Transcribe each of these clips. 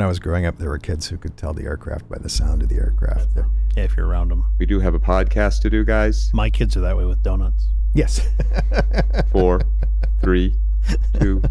When I was growing up, there were kids who could tell the aircraft by the sound of the aircraft. Yeah, if you're around them. We do have a podcast to do, guys. My kids are that way with donuts. Yes. 4, 3, 2.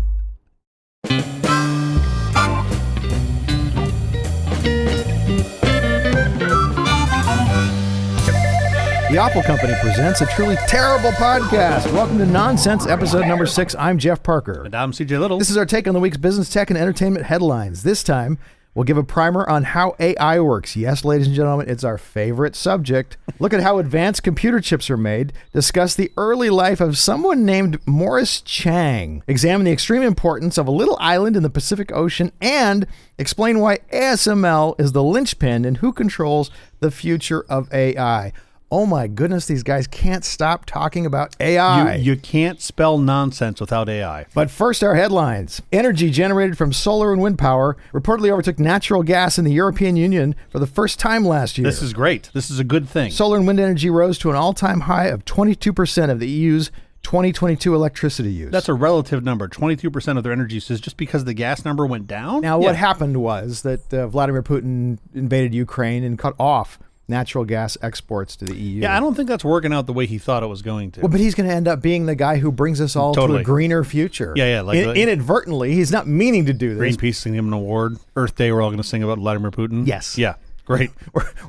The Apple Company presents a truly terrible podcast. Welcome to Nonsense, episode number 6. I'm Jeff Parker. And I'm CJ Little. This is our take on the week's business, tech, and entertainment headlines. This time, we'll give a primer on how AI works. Yes, ladies and gentlemen, it's our favorite subject. Look at how advanced computer chips are made. Discuss the early life of someone named Morris Chang. Examine the extreme importance of a little island in the Pacific Ocean. And explain why ASML is the linchpin and who controls the future of AI. Oh my goodness, these guys can't stop talking about AI. You can't spell nonsense without AI. But first, our headlines. Energy generated from solar and wind power reportedly overtook natural gas in the European Union for the first time last year. This is great. This is a good thing. Solar and wind energy rose to an all-time high of 22% of the EU's 2022 electricity use. That's a relative number. 22% of their energy use is just because the gas number went down? Now, what happened was that Vladimir Putin invaded Ukraine and cut off natural gas exports to the EU. Yeah, I don't think that's working out the way he thought it was going to. Well, but he's going to end up being the guy who brings us all to a greener future. Yeah. Like inadvertently, he's not meaning to do this. Greenpeace singing him an award. Earth Day, we're all going to sing about Vladimir Putin. Yes. Yeah, great.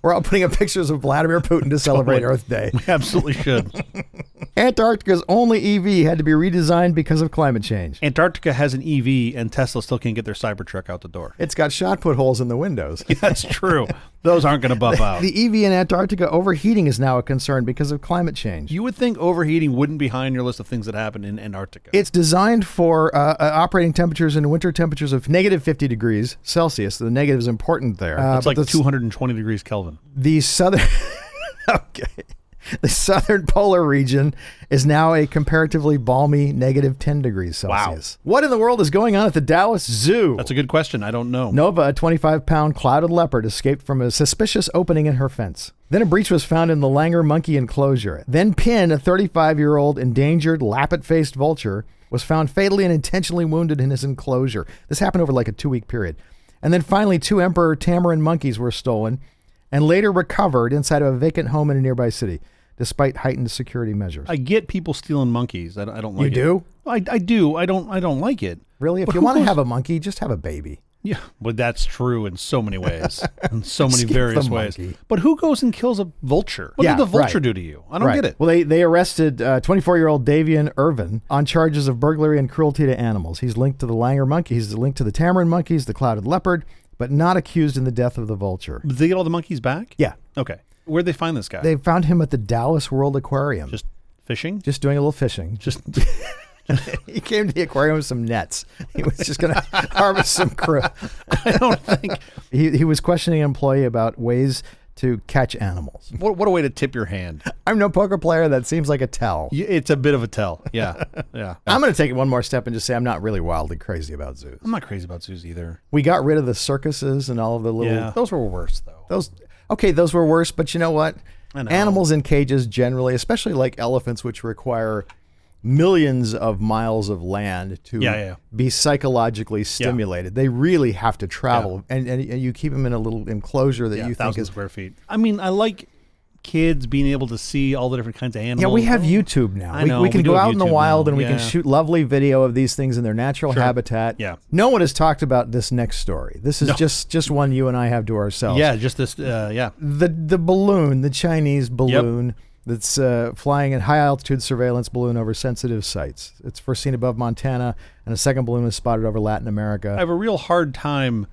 We're all putting up pictures of Vladimir Putin to celebrate Earth Day. We absolutely should. Antarctica's only EV had to be redesigned because of climate change. Antarctica has an EV, and Tesla still can't get their Cybertruck out the door. It's got shot put holes in the windows. Yeah, that's true. Those aren't going to buff out. The EV in Antarctica overheating is now a concern because of climate change. You would think overheating wouldn't be high on your list of things that happen in Antarctica. It's designed for operating temperatures and winter temperatures of negative 50 degrees Celsius. The negative is important there. It's like 220 degrees Kelvin. The southern... okay. The southern polar region is now a comparatively balmy negative 10 degrees Celsius. Wow. What in the world is going on at the Dallas Zoo? That's a good question. I don't know. Nova, a 25-pound clouded leopard, escaped from a suspicious opening in her fence. Then a breach was found in the Langer monkey enclosure. Then Pin, a 35-year-old endangered lappet-faced vulture, was found fatally and intentionally wounded in his enclosure. This happened over like a 2-week period. And then finally, 2 emperor tamarin monkeys were stolen and later recovered inside of a vacant home in a nearby city, despite heightened security measures. I get people stealing monkeys. I don't like it. You do? I do. I don't like it. Really? If you want to have a monkey, just have a baby. Yeah, but that's true in so many ways, in so many various ways. But who goes and kills a vulture? What did the vulture do to you? I don't get it. Well, they arrested 24-year-old Davian Irvin on charges of burglary and cruelty to animals. He's linked to the Langer monkey. He's linked to the tamarin monkeys, the clouded leopard, but not accused in the death of the vulture. Did they get all the monkeys back? Yeah. Okay. Where'd they find this guy? They found him at the Dallas World Aquarium. Just fishing? Just doing a little fishing. He came to the aquarium with some nets. He was just going to harvest some krill. I don't think. He was questioning an employee about ways to catch animals. What a way to tip your hand. I'm no poker player. That seems like a tell. It's a bit of a tell. Yeah. Yeah. I'm going to take it one more step and just say I'm not really wildly crazy about zoos. I'm not crazy about zoos either. We got rid of the circuses and all of the little... Yeah, those were worse, though. Those were worse, but you know what? Animals in cages generally, especially like elephants, which require millions of miles of land to be psychologically stimulated. They really have to travel, and you keep them in a little enclosure that you think is... square feet. I mean, I like kids being able to see all the different kinds of animals. Yeah, we have YouTube now. We can go out in the wild and we can shoot lovely video of these things in their natural habitat. Yeah. No one has talked about this next story. This is just one you and I have to ourselves. Yeah, just this, The balloon, the Chinese balloon that's flying in high-altitude surveillance balloon over sensitive sites. It's first seen above Montana, and a second balloon is spotted over Latin America. I have a real hard time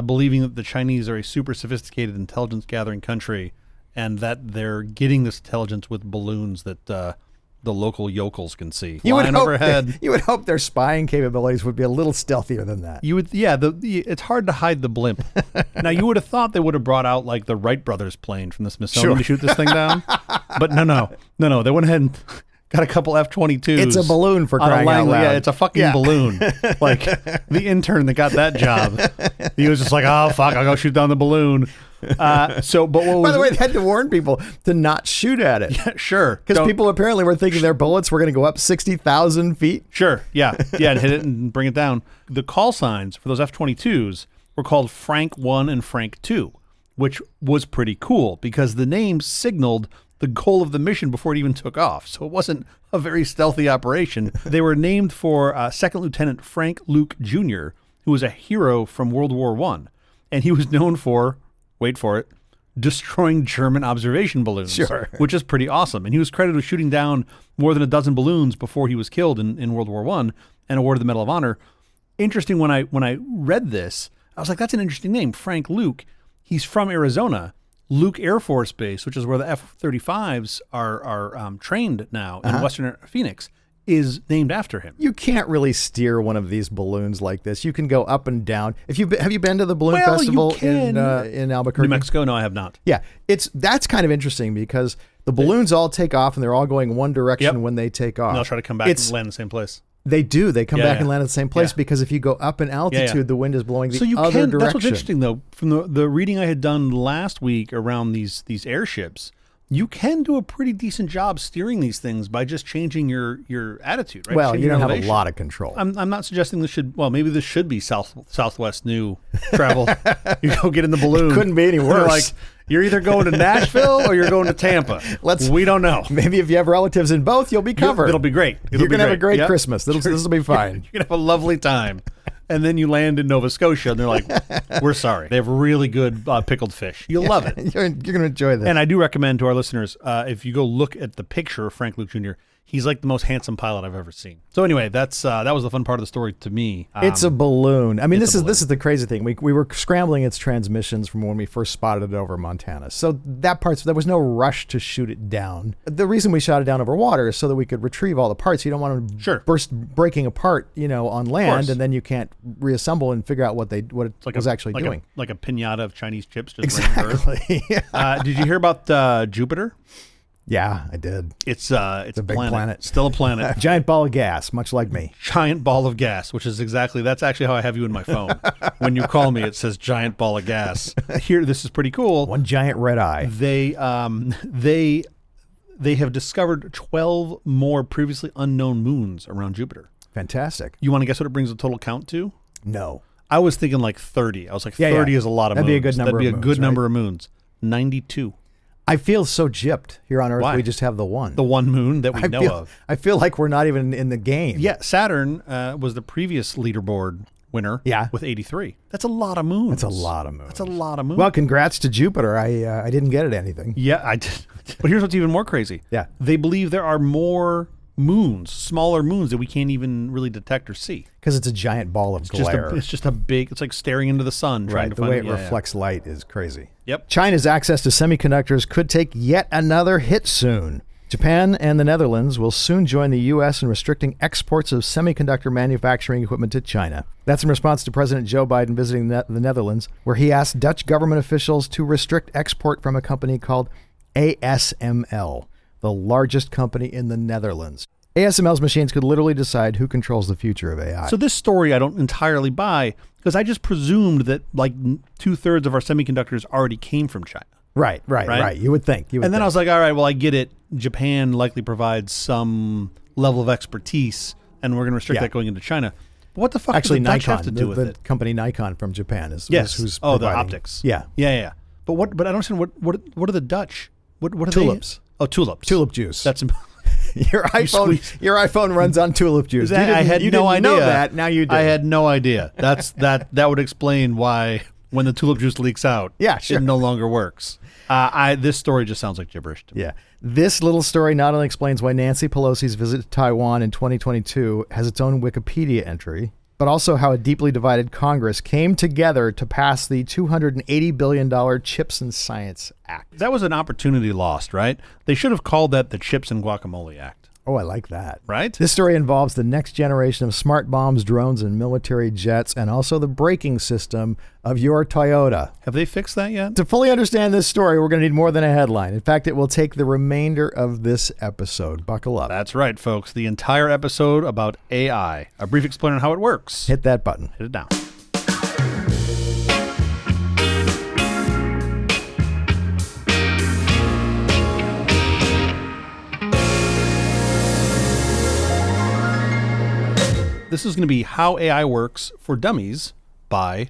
believing that the Chinese are a super sophisticated intelligence-gathering country and that they're getting this intelligence with balloons that the local yokels can see flying overhead. You would hope their spying capabilities would be a little stealthier than that. It's hard to hide the blimp. Now, you would have thought they would have brought out like the Wright brothers plane from the Smithsonian to shoot this thing down. But no. They went ahead and got a couple F-22s. It's a balloon for crying out loud. Yeah, it's a fucking balloon. Like the intern that got that job, he was just like, oh fuck, I'll go shoot down the balloon. By the way, they had to warn people to not shoot at it. Yeah, sure. Because people apparently were thinking their bullets were going to go up 60,000 feet. Sure. Yeah. Yeah. And hit it and bring it down. The call signs for those F-22s were called Frank 1 and Frank 2, which was pretty cool because the names signaled the goal of the mission before it even took off. So it wasn't a very stealthy operation. They were named for Second Lieutenant Frank Luke Jr., who was a hero from World War I. And he was known for, wait for it, destroying German observation balloons, Sure. which is pretty awesome. And he was credited with shooting down more than a dozen balloons before he was killed in World War I and awarded the Medal of Honor. Interesting, when I read this, I was like, that's an interesting name, Frank Luke. He's from Arizona. Luke Air Force Base, which is where the F-35s are trained now in Western Phoenix, is named after him. You can't really steer one of these balloons like this. You can go up and down. Have you been to the balloon festival in Albuquerque? New Mexico? No, I have not. Yeah, that's kind of interesting because the balloons all take off and they're all going one direction when they take off. And they'll try to come back and land in the same place. They do. They come back and land at the same place because if you go up in altitude, the wind is blowing the other direction. That's what's interesting, though. From the reading I had done last week around these airships, you can do a pretty decent job steering these things by just changing your attitude, right? Well, Changing you don't your have a elevation. lot of control. I'm not suggesting maybe this should be Southwest new travel. You go get in the balloon. Couldn't be any worse. You're like, you're either going to Nashville or you're going to Tampa. We don't know. Maybe if you have relatives in both, you'll be covered. It'll be great. You're going to have a great Christmas. This will be fine. You're going to have a lovely time. And then you land in Nova Scotia, and they're like, we're sorry. They have really good pickled fish. You'll love it. You're going to enjoy this. And I do recommend to our listeners, if you go look at the picture of Frank Luke Jr., he's like the most handsome pilot I've ever seen. So anyway, that was the fun part of the story to me. It's a balloon. I mean, this is the crazy thing. We were scrambling its transmissions from when we first spotted it over Montana. So there was no rush to shoot it down. The reason we shot it down over water is so that we could retrieve all the parts. You don't want them breaking apart, on land, and then you can't reassemble and figure out what it was actually doing. Like a pinata of Chinese chips. Just exactly. Did you hear about Jupiter? Yeah, I did. It's a big planet. Still a planet. Giant ball of gas, much like me. Giant ball of gas, that's actually how I have you in my phone. When you call me, it says giant ball of gas. Here, this is pretty cool. One giant red eye. They have discovered 12 more previously unknown moons around Jupiter. Fantastic. You want to guess what it brings the total count to? No. I was thinking like 30. I was like, 30 is a lot of moons. That'd be a good number of moons. 92. I feel so gypped here on Earth. Why? We just have the one. The one moon that we know of. I feel like we're not even in the game. Yeah, Saturn was the previous leaderboard winner with 83. That's a lot of moons. That's a lot of moons. Well, congrats to Jupiter. I didn't get it anything. Yeah, I did. But here's what's even more crazy. Yeah. They believe there are more moons, smaller moons that we can't even really detect or see. Because it's a giant ball of glare. It's just a big, it's like staring into the sun. Right, the way it reflects light is crazy. Yep. China's access to semiconductors could take yet another hit soon. Japan and the Netherlands will soon join the U.S. in restricting exports of semiconductor manufacturing equipment to China. That's in response to President Joe Biden visiting the Netherlands, where he asked Dutch government officials to restrict export from a company called ASML, the largest company in the Netherlands. ASML's machines could literally decide who controls the future of AI. So this story I don't entirely buy, because I just presumed that like 2/3 of our semiconductors already came from China. Right. You would think. And then I was like, all right, well, I get it. Japan likely provides some level of expertise, and we're going to restrict that going into China. But what the fuck does the Dutch have to do with it? The company Nikon from Japan is who's the providing. optics. Yeah. But I don't understand what are the Dutch? What are tulips? They? Oh, tulips. Tulip juice. That's your iPhone runs on tulip juice. I had no idea. Know that. Now you do. I had no idea. That would explain why when the tulip juice leaks out, it no longer works. This story just sounds like gibberish to me. Yeah. This little story not only explains why Nancy Pelosi's visit to Taiwan in 2022 has its own Wikipedia entry, but also how a deeply divided Congress came together to pass the $280 billion Chips and Science Act. That was an opportunity lost, right? They should have called that the Chips and Guacamole Act. Oh, I like that. Right? This story involves the next generation of smart bombs, drones, and military jets, and also the braking system of your Toyota. Have they fixed that yet? To fully understand this story, we're going to need more than a headline. In fact, it will take the remainder of this episode. Buckle up. That's right, folks. The entire episode about AI. A brief explainer on how it works. Hit that button. Hit it down. This is going to be How AI Works for Dummies by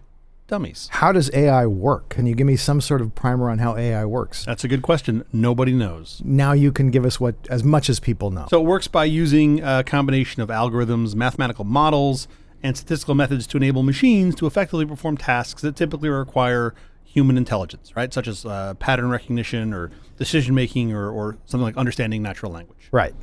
dummies. How does AI work? Can you give me some sort of primer on how AI works? That's a good question. Nobody knows. Now you can give us as much as people know. So it works by using a combination of algorithms, mathematical models, and statistical methods to enable machines to effectively perform tasks that typically require human intelligence, right? Such as pattern recognition or decision making or something like understanding natural language. Right.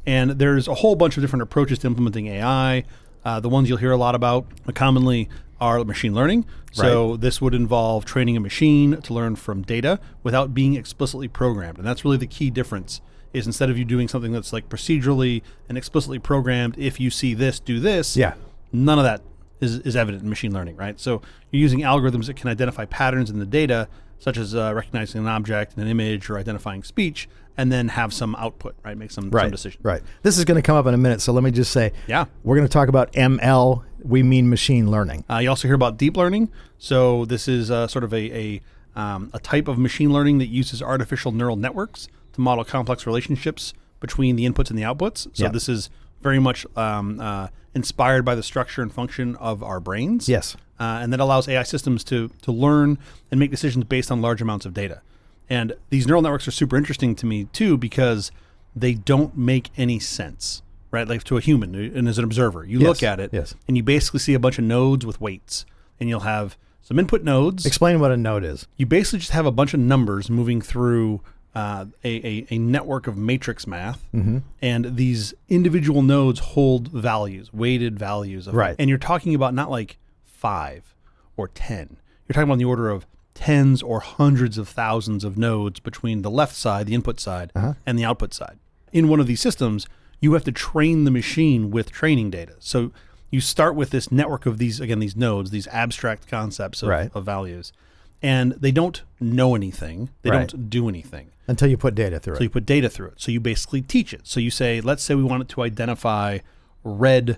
And there's a whole bunch of different approaches to implementing AI. The ones you'll hear a lot about commonly are machine learning. So this would involve training a machine to learn from data without being explicitly programmed. And that's really the key difference, is instead of you doing something that's like procedurally and explicitly programmed, if you see this, do this. Yeah. None of that is evident in machine learning, right? So you're using algorithms that can identify patterns in the data, such as recognizing an object and an image or identifying speech, and then have some output, right? Make some decision. Right. This is going to come up in a minute, so let me just say, Yeah. we're going to talk about ML. We mean machine learning. You also hear about deep learning. So this is sort of a type of machine learning that uses artificial neural networks to model complex relationships between the inputs and the outputs. So this is very much inspired by the structure and function of our brains. Yes. And that allows AI systems to learn and make decisions based on large amounts of data. And these neural networks are super interesting to me too, because they don't make any sense, right? Like to a human and as an observer, you look at it and you basically see a bunch of nodes with weights, and you'll have some input nodes. Explain what a node is. You basically just have a bunch of numbers moving through a network of matrix math, and these individual nodes hold values, weighted values of Right. And you're talking about not like 5 or 10. You're talking about on the order of tens or hundreds of thousands of nodes between the left side, the input side, and the output side. In one of these systems, you have to train the machine with training data. So you start with this network of these nodes, these abstract concepts of values, and they don't know anything. They don't do anything. Until you put data through it. So you put data through it. So you basically teach it. So you say, let's say we want it to identify red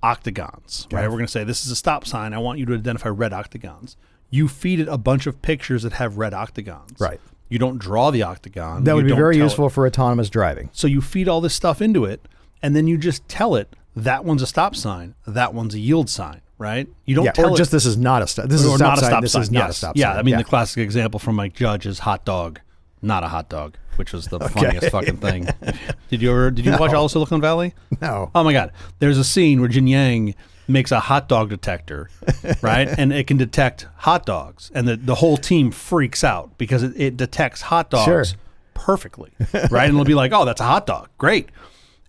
octagons, right? We're going to say, this is a stop sign. I want you to identify red octagons. You feed it a bunch of pictures that have red octagons. Right. You don't draw the octagon. That would be very tell useful it. for autonomous driving. So you feed all this stuff into it, and then you just tell it, that one's a stop sign, that one's a yield sign, right? You don't tell or it. just this is not a stop. This is a stop sign. This is not a stop sign. Yeah, I mean, the classic example from Mike Judge is hot dog, not a hot dog, which was the funniest fucking thing. Did you watch all of Silicon Valley? No. Oh my God. There's a scene where Jin Yang makes a hot dog detector, right? And it can detect hot dogs. And the whole team freaks out because it detects hot dogs perfectly, right? And it'll be like, oh, that's a hot dog. Great.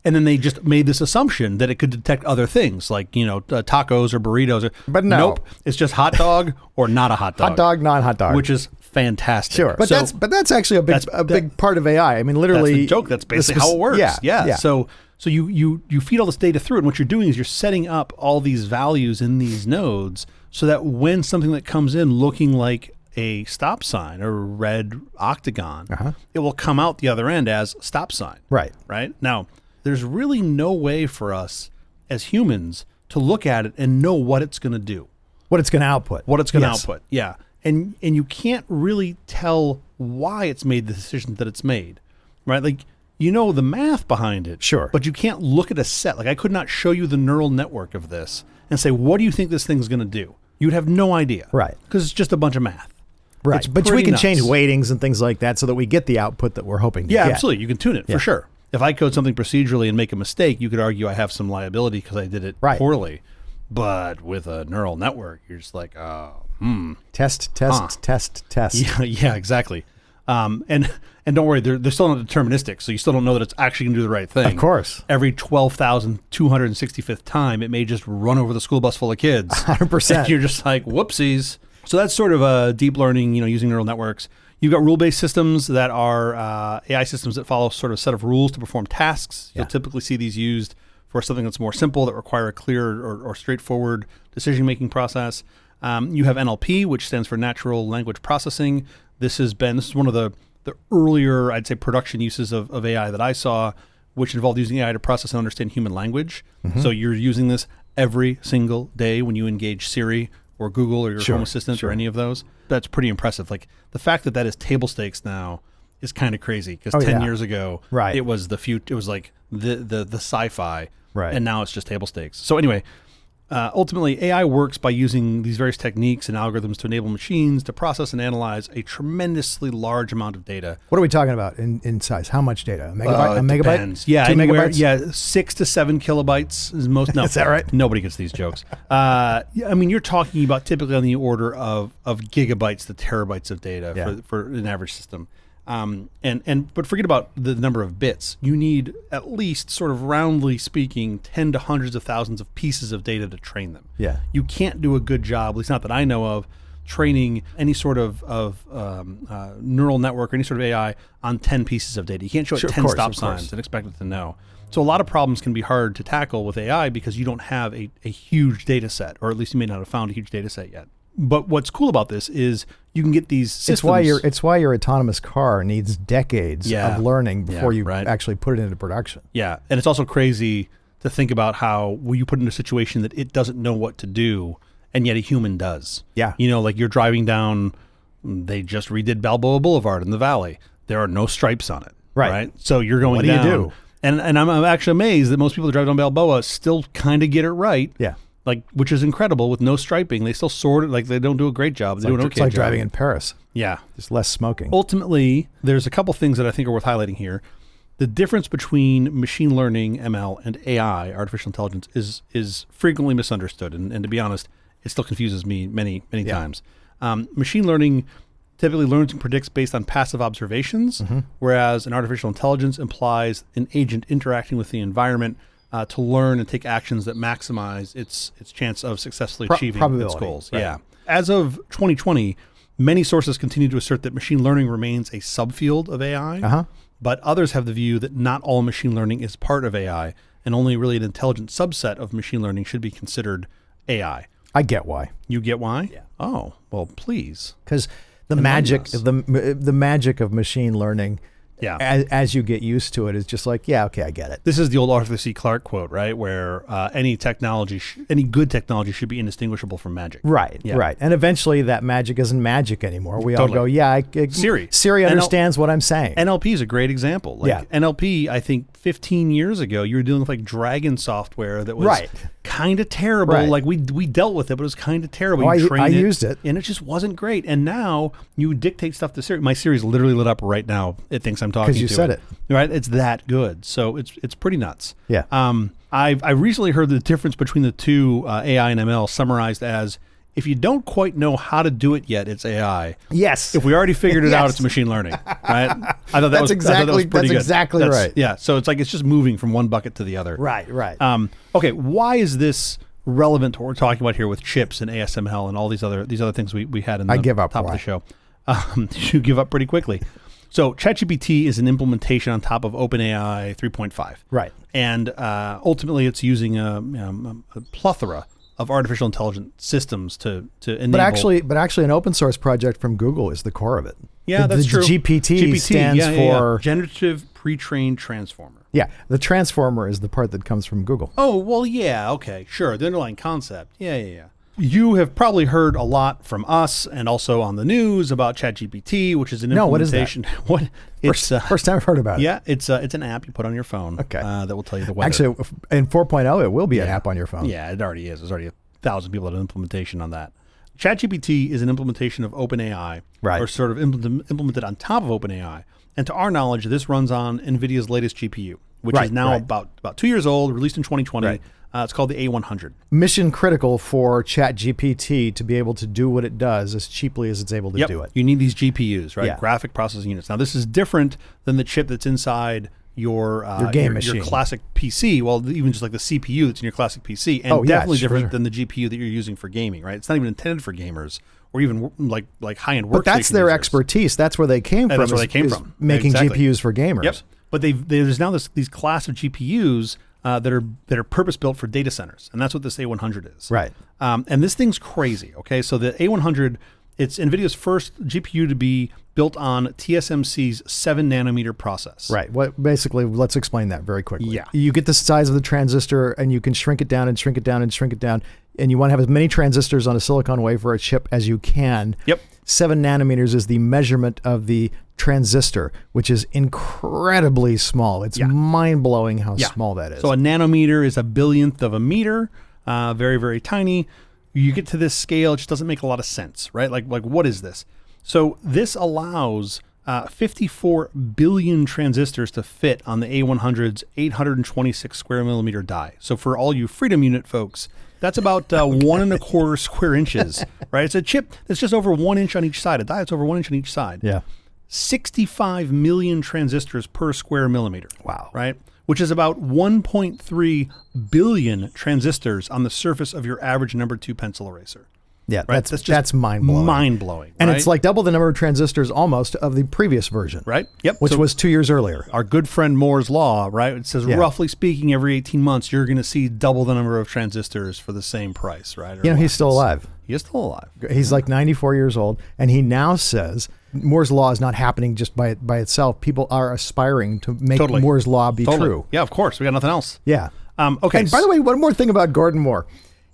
And then they just made this assumption that it could detect other things like, tacos or burritos. But no. Nope. It's just hot dog or not a hot dog. Hot dog, not hot dog. Which is fantastic. Sure. But that's actually a big part of AI. I mean, literally. That's the joke. That's basically how it works. Yeah. So you feed all this data through it, and what you're doing is you're setting up all these values in these nodes so that when something that comes in looking like a stop sign or a red octagon, it will come out the other end as stop sign. Right. Right? Now, there's really no way for us as humans to look at it and know what it's going to do. What it's going to output. What it's going to output. Yeah. And you can't really tell why it's made the decisions that it's made. Right? Like, the math behind it. Sure. But you can't look at a set. Like, I could not show you the neural network of this and say, what do you think this thing's going to do? You'd have no idea. Right. Because it's just a bunch of math. Right. It's But we pretty can nuts. change weightings and things like that so that we get the output that we're hoping to get. Yeah, absolutely. You can tune it for sure. If I code something procedurally and make a mistake, you could argue I have some liability because I did it poorly. But with a neural network, you're just like, Test. Yeah, exactly. And don't worry, they're still not deterministic, so you still don't know that it's actually going to do the right thing. Of course. Every 12,265th time, it may just run over the school bus full of kids. 100%. And you're just like, whoopsies. So that's sort of deep learning, using neural networks. You've got rule-based systems that are AI systems that follow sort of a set of rules to perform tasks. You'll typically see these used for something that's more simple, that require a clear or straightforward decision-making process. You have NLP, which stands for natural language processing. This is one of the earlier, I'd say, production uses of AI that I saw, which involved using AI to process and understand human language. So you're using this every single day when you engage Siri or Google or your Home Assistant or any of those. That's pretty impressive. Like, the fact that is table stakes now is kind of crazy, because 10 years ago, it was it was like the sci-fi, right? And now it's just table stakes. So anyway, Ultimately, AI works by using these various techniques and algorithms to enable machines to process and analyze a tremendously large amount of data. What are we talking about in size? How much data? A megabyte? A megabyte? Depends. Yeah, 2 anywhere, megabytes? yeah, 6 to 7 kilobytes is most. No, Is that right? Nobody gets these jokes. I mean, you're talking about typically on the order of gigabytes to terabytes of data for an average system. But forget about the number of bits. You need at least, sort of roundly speaking, 10 to hundreds of thousands of pieces of data to train them. Yeah. You can't do a good job, at least not that I know of, training any sort of neural network or any sort of AI on 10 pieces of data. You can't show it 10 stop signs and expect it to know. So a lot of problems can be hard to tackle with AI because you don't have a huge data set, or at least you may not have found a huge data set yet. But what's cool about this is you can get these systems. It's why your autonomous car needs decades of learning before you actually put it into production. Yeah, and it's also crazy to think about how you put in a situation that it doesn't know what to do, and yet a human does. Yeah. You know, like you're driving down, they just redid Balboa Boulevard in the Valley. There are no stripes on it. Right? So you're going down. What do you do? And I'm actually amazed that most people that drive down Balboa still kind of get it right. Yeah. Like, which is incredible with no striping. They still sort it, like they don't do a great job. They do an okay job. It's like driving in Paris. Yeah. Just less smoking. Ultimately, there's a couple things that I think are worth highlighting here. The difference between machine learning, ML, and AI, artificial intelligence, is frequently misunderstood. And to be honest, it still confuses me many times. Machine learning typically learns and predicts based on passive observations, whereas an artificial intelligence implies an agent interacting with the environment to learn and take actions that maximize its chance of successfully achieving its goals. Right. Yeah. As of 2020, many sources continue to assert that machine learning remains a subfield of AI, but others have the view that not all machine learning is part of AI, and only really an intelligent subset of machine learning should be considered AI. I get why. You get why? Yeah. Oh, well, please. Because the magic of machine learning, as you get used to it, is just like, yeah, okay, I get it. This is the old Arthur C. Clarke quote, right? Where any technology, any good technology should be indistinguishable from magic. Right, right. And eventually that magic isn't magic anymore. We all go, yeah, Siri understands what I'm saying. NLP is a great example. Like NLP, I think 15 years ago, you were dealing with like Dragon software that was kind of terrible. Right. Like we dealt with it, but it was kind of terrible. I used it. And it just wasn't great. And now you dictate stuff to Siri. My Siri's literally lit up right now. It thinks I'm talking to it. Because you said it. Right? It's that good. So it's pretty nuts. Yeah. I recently heard the difference between the two, AI and ML, summarized as, if you don't quite know how to do it yet, it's AI. Yes. If we already figured it out, it's machine learning. Right? I thought that was pretty good. That's exactly right. Yeah. So it's like it's just moving from one bucket to the other. Right. Right. Okay. Why is this relevant to what we're talking about here with chips and ASML and all these other things we had in the top of the show? You give up pretty quickly. So ChatGPT is an implementation on top of OpenAI 3.5. Right. And ultimately, it's using a plethora of artificial intelligence systems to enable. But actually, an open source project from Google is the core of it. Yeah, that's true. GPT stands for Generative Pre-trained Transformer. Yeah, the transformer is the part that comes from Google. Oh, well, yeah, okay, sure. The underlying concept. Yeah. You have probably heard a lot from us and also on the news about ChatGPT, which is an implementation. What is that? First time I've heard about it. Yeah, it's an app you put on your phone. Okay. That will tell you the weather. Actually, in 4.0, it will be an app on your phone. Yeah, it already is. There's already 1,000 people that have implementation on that. ChatGPT is an implementation of OpenAI, or sort of implemented on top of OpenAI. And to our knowledge, this runs on NVIDIA's latest GPU, which is now about 2 years old, released in 2020. Right. It's called the A100. Mission critical for ChatGPT to be able to do what it does as cheaply as it's able to do it. You need these GPUs, right? Yeah. Graphic processing units. Now, this is different than the chip that's inside your game machine, your classic PC. Well, even just like the CPU that's in your classic PC, and definitely different than the GPU that you're using for gaming, right? It's not even intended for gamers or even like high-end workstation. But that's their expertise. That's where they came from. That's where they came from. Making GPUs for gamers. Yep. But there's now these class of GPUs that are purpose-built for data centers, and that's what this A100 is. Right. And this thing's crazy, okay? So the A100, it's NVIDIA's first GPU to be built on TSMC's 7-nanometer process. Right. Basically, let's explain that very quickly. Yeah. You get the size of the transistor, and you can shrink it down and shrink it down and shrink it down, and you want to have as many transistors on a silicon wafer chip as you can. Yep. 7 nanometers is the measurement of the transistor, which is incredibly small. It's mind-blowing how small that is. So a nanometer is a billionth of a meter. very, very tiny. You get to this scale, it just doesn't make a lot of sense, right? Like what is this? So this allows 54 billion transistors to fit on the A100's 826 square millimeter die. So for all you Freedom Unit folks, that's about 1.25 square inches, right? It's a chip that's just over 1 inch on each side. A die that's over 1 inch on each side. Yeah. 65 million transistors per square millimeter. Wow. Right? Which is about 1.3 billion transistors on the surface of your average number 2 pencil eraser. Yeah, Right? that's mind-blowing. Mind-blowing. And right? it's like double the number of transistors almost of the previous version. Right? Yep. Which So was 2 years earlier. our good friend Moore's Law, right? It says Yeah. roughly speaking, every 18 months, you're going to see double the number of transistors for the same price, right? You know, he's still alive. He is still alive. He's like 94 years old, and he now says Moore's Law is not happening just by itself. People are aspiring to make Totally. Moore's Law be Totally. true. Yeah, of course. We got nothing else. Yeah. Okay. And by the way, one more thing about Gordon Moore.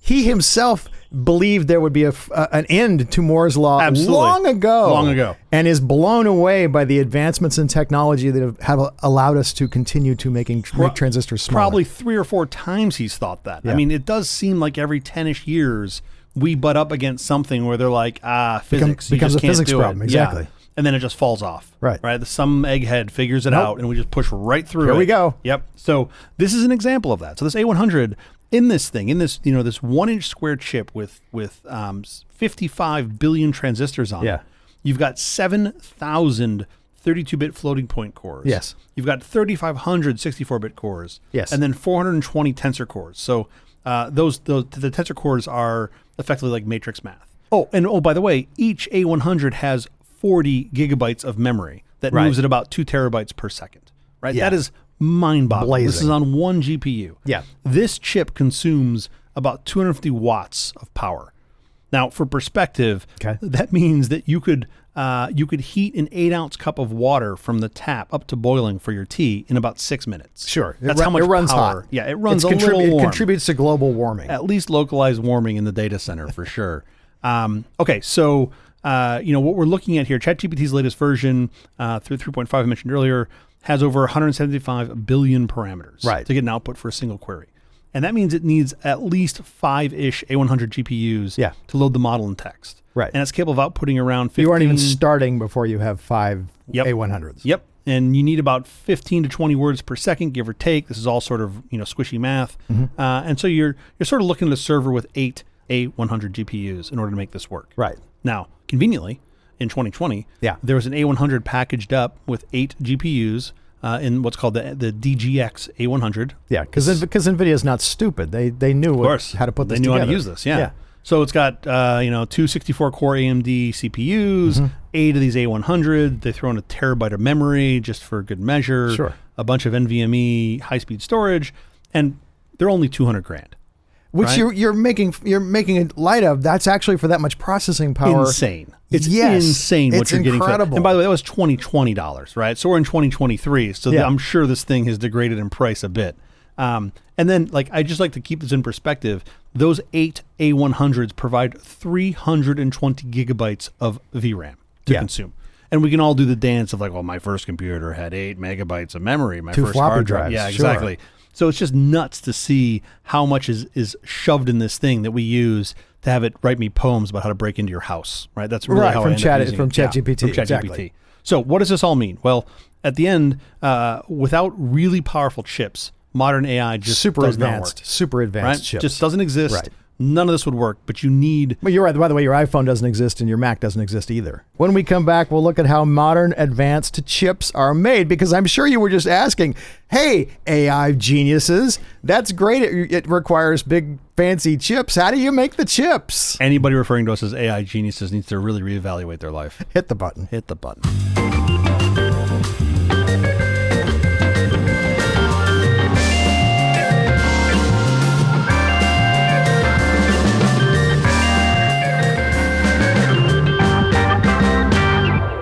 He himself believed there would be an end to Moore's Law Absolutely. long ago. Long ago. And is blown away by the advancements in technology that have allowed us to continue to make transistors smaller. Probably 3 or 4 times he's thought that. Yeah. I mean, it does seem like every 10-ish years we butt up against something where they're like, physics. You becomes just a can't physics do problem. it. Exactly. Yeah. And then it just falls off. Right. Some egghead figures it Nope. out and we just push right through Here it. we go. Yep. So this is an example of that. So this A100 in this 1-inch square chip with 55 billion transistors on Yeah. it, you've got 7,000 32-bit floating point cores. Yes. You've got 3,500 64-bit cores. Yes. And then 420 tensor cores. So the tensor cores are effectively like matrix math. Oh, by the way, each A100 has 40 gigabytes of memory that Right. moves at about 2 terabytes per second. Right? Yeah. That is mind-boggling. This Blazing. is on one GPU. Yeah. This chip consumes about 250 watts of power. Now, for perspective, Okay. that means that you could heat an 8-ounce cup of water from the tap up to boiling for your tea in about 6 minutes. Sure. That's how much it runs power. hot. Yeah, it runs It little warm. contributes to global warming. At least localized warming in the data center for sure. Okay, so what we're looking at here, ChatGPT's latest version, through 3.5 I mentioned earlier, has over 175 billion parameters Right. to get an output for a single query. And that means it needs at least 5-ish A100 GPUs Yeah. to load the model in text. Right. And it's capable of outputting around 15... You aren't even starting before you have 5 Yep. A100s. Yep. And you need about 15 to 20 words per second, give or take. This is all sort of squishy math. Mm-hmm. And so you're sort of looking at a server with 8 A100 GPUs in order to make this work. Right. Now, conveniently, in 2020, Yeah. there was an A100 packaged up with 8 GPUs in what's called the DGX A100. Yeah, because NVIDIA is not stupid. They knew how to put this They knew together. how to use this, yeah. So it's got 2 64-core AMD CPUs, Mm-hmm. 8 of these A100. They throw in a terabyte of memory just for good measure. Sure. A bunch of NVMe high-speed storage, and they're only $200,000. Which right? you're making it light of. That's actually for that much processing power. Insane. It's Yes, insane what it's you're getting for that. incredible. And by the way, that was 2020 dollars, right? So we're in 2023. So Yeah. I'm sure this thing has degraded in price a bit. And then, I just like to keep this in perspective. Those 8 A100s provide 320 gigabytes of VRAM to Yeah. consume. And we can all do the dance of my first computer had 8 megabytes of memory. My 2 first floppy hard drive. drives, Yeah, sure. exactly. So it's just nuts to see how much is shoved in this thing that we use to have it write me poems about how to break into your house, right? That's really Right, how from I end up using it. ChatGPT, From ChatGPT. exactly. So what does this all mean? Well, at the end, without really powerful chips, modern AI just super does advanced right? chips. Just doesn't exist. Right. None of this would work, but you need... But you're right. By the way, your iPhone doesn't exist and your Mac doesn't exist either. When we come back, we'll look at how modern advanced chips are made, because I'm sure you were just asking, hey, AI geniuses, that's great. It requires big, fancy chips. How do you make the chips? Anybody referring to us as AI geniuses needs to really reevaluate their life. Hit the button. Hit the button.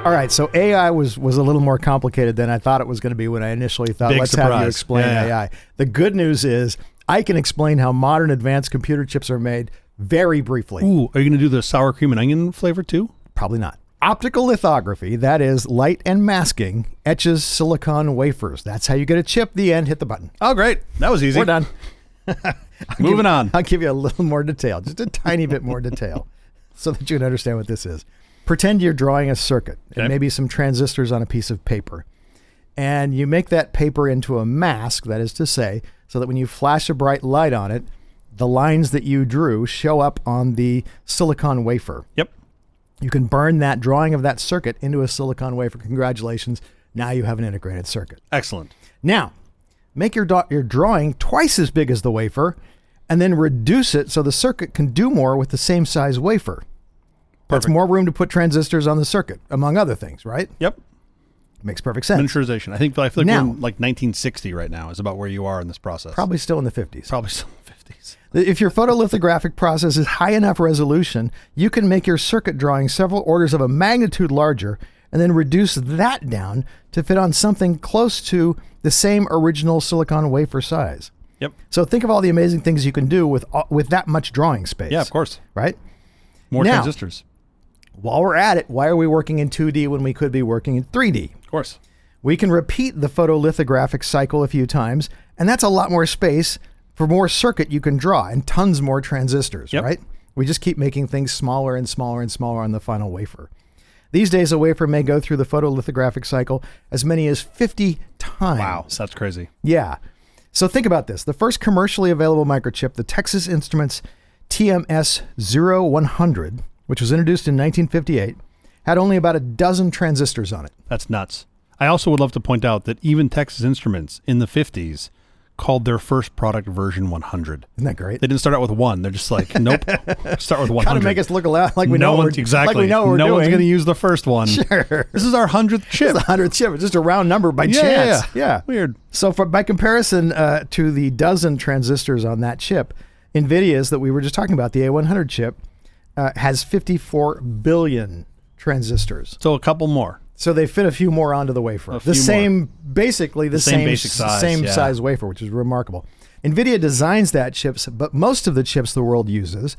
All right, so AI was a little more complicated than I thought it was going to be when I initially thought, Big let's have you surprise. explain Yeah. AI. The good news is I can explain how modern advanced computer chips are made very briefly. Ooh, are you going to do the sour cream and onion flavor too? Probably not. Optical lithography, that is light and masking, etches silicon wafers. That's how you get a chip. The end. Hit the button. Oh, great. That was easy. We're done. Moving on. I'll give you a little more detail, just a tiny bit more detail, so that you can understand what this is. Pretend you're drawing a circuit and maybe some transistors on a piece of paper. And you make that paper into a mask, that is to say, so that when you flash a bright light on it, the lines that you drew show up on the silicon wafer. Yep. You can burn that drawing of that circuit into a silicon wafer. Congratulations. Now you have an integrated circuit. Excellent. Now, make your drawing twice as big as the wafer and then reduce it so the circuit can do more with the same size wafer. That's more room to put transistors on the circuit, among other things, right? Yep. Makes perfect sense. Miniaturization. I feel like we're in like 1960 right now is about where you are in this process. Probably still in the 50s. Probably still in the 50s. If your photolithographic process is high enough resolution, you can make your circuit drawing several orders of a magnitude larger and then reduce that down to fit on something close to the same original silicon wafer size. Yep. So think of all the amazing things you can do with that much drawing space. Yeah, of course. Right? More transistors. While we're at it, why are we working in 2D when we could be working in 3D? Of course. We can repeat the photolithographic cycle a few times, and that's a lot more space for more circuit you can draw and tons more transistors, right? We just keep making things smaller and smaller and smaller on the final wafer. These days, a wafer may go through the photolithographic cycle as many as 50 times. Wow, that's crazy. Yeah. So think about this. The first commercially available microchip, the Texas Instruments TMS 0100, which was introduced in 1958, had only about a dozen transistors on it. That's nuts. I also would love to point out that even Texas Instruments in the 50s called their first product version 100. Isn't that great? They didn't start out with 1. They're just like, nope, start with 100. Kind of make us look like we know what we're doing. Exactly. Like we know what we're no doing. one's going to use the first one. Sure. This is our 100th chip. It's the 100th chip. It's just a round number by chance. Yeah. Weird. So by comparison to the dozen transistors on that chip, NVIDIA's that we were just talking about, the A100 chip, has 54 billion transistors. So a couple more. So they fit a few more onto the wafer. Basically the same basic size, size wafer, which is remarkable. NVIDIA designs that chips, but most of the chips the world uses,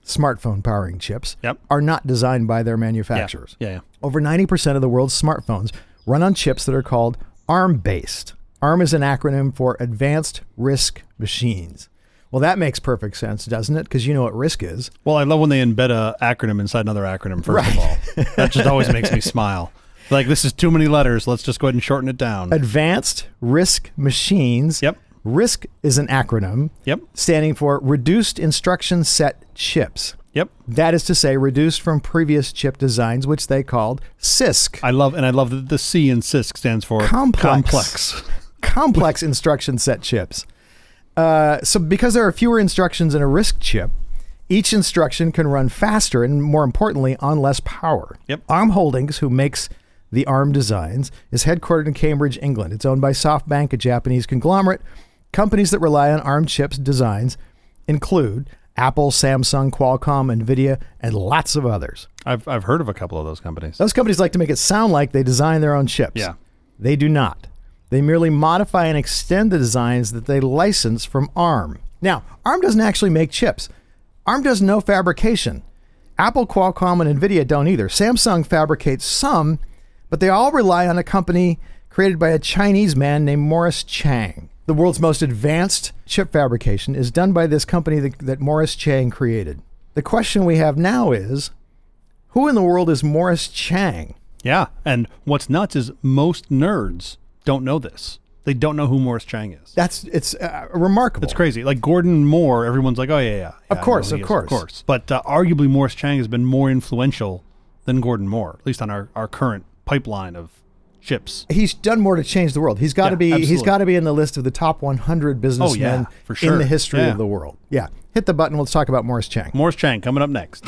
smartphone powering chips, are not designed by their manufacturers. Yeah. Over 90% of the world's smartphones run on chips that are called ARM-based. ARM is an acronym for Advanced RISC Machines. Well, that makes perfect sense, doesn't it? Because you know what RISC is. Well, I love when they embed an acronym inside another acronym, first of all. That just always makes me smile. Like, this is too many letters. Let's just go ahead and shorten it down. Advanced RISC Machines. Yep. RISC is an acronym. Yep. Standing for Reduced Instruction Set Chips. Yep. That is to say, reduced from previous chip designs, which they called CISC. I love that the C in CISC stands for complex. Complex instruction set chips. So because there are fewer instructions in a RISC chip, each instruction can run faster and, more importantly, on less power. Yep. ARM Holdings, who makes the ARM designs, is headquartered in Cambridge, England. It's owned by SoftBank, a Japanese conglomerate. Companies that rely on ARM chips designs include Apple, Samsung, Qualcomm, NVIDIA, and lots of others. I've heard of a couple of those companies. Those companies like to make it sound like they design their own chips. Yeah. They do not. They merely modify and extend the designs that they license from ARM. Now, ARM doesn't actually make chips. ARM does no fabrication. Apple, Qualcomm, and NVIDIA don't either. Samsung fabricates some, but they all rely on a company created by a Chinese man named Morris Chang. The world's most advanced chip fabrication is done by this company that Morris Chang created. The question we have now is, who in the world is Morris Chang? Yeah, and what's nuts is most nerds don't know this. They don't know who Morris Chang is. It's remarkable. It's crazy. Like Gordon Moore, everyone's like, oh, yeah. Of course. But arguably Morris Chang has been more influential than Gordon Moore, at least on our current pipeline of chips. He's done more to change the world. He's got to be. Absolutely. He's got to be in the list of the top 100 businessmen for sure. in the history of the world. Yeah. Hit the button. Let's talk about Morris Chang. Morris Chang coming up next.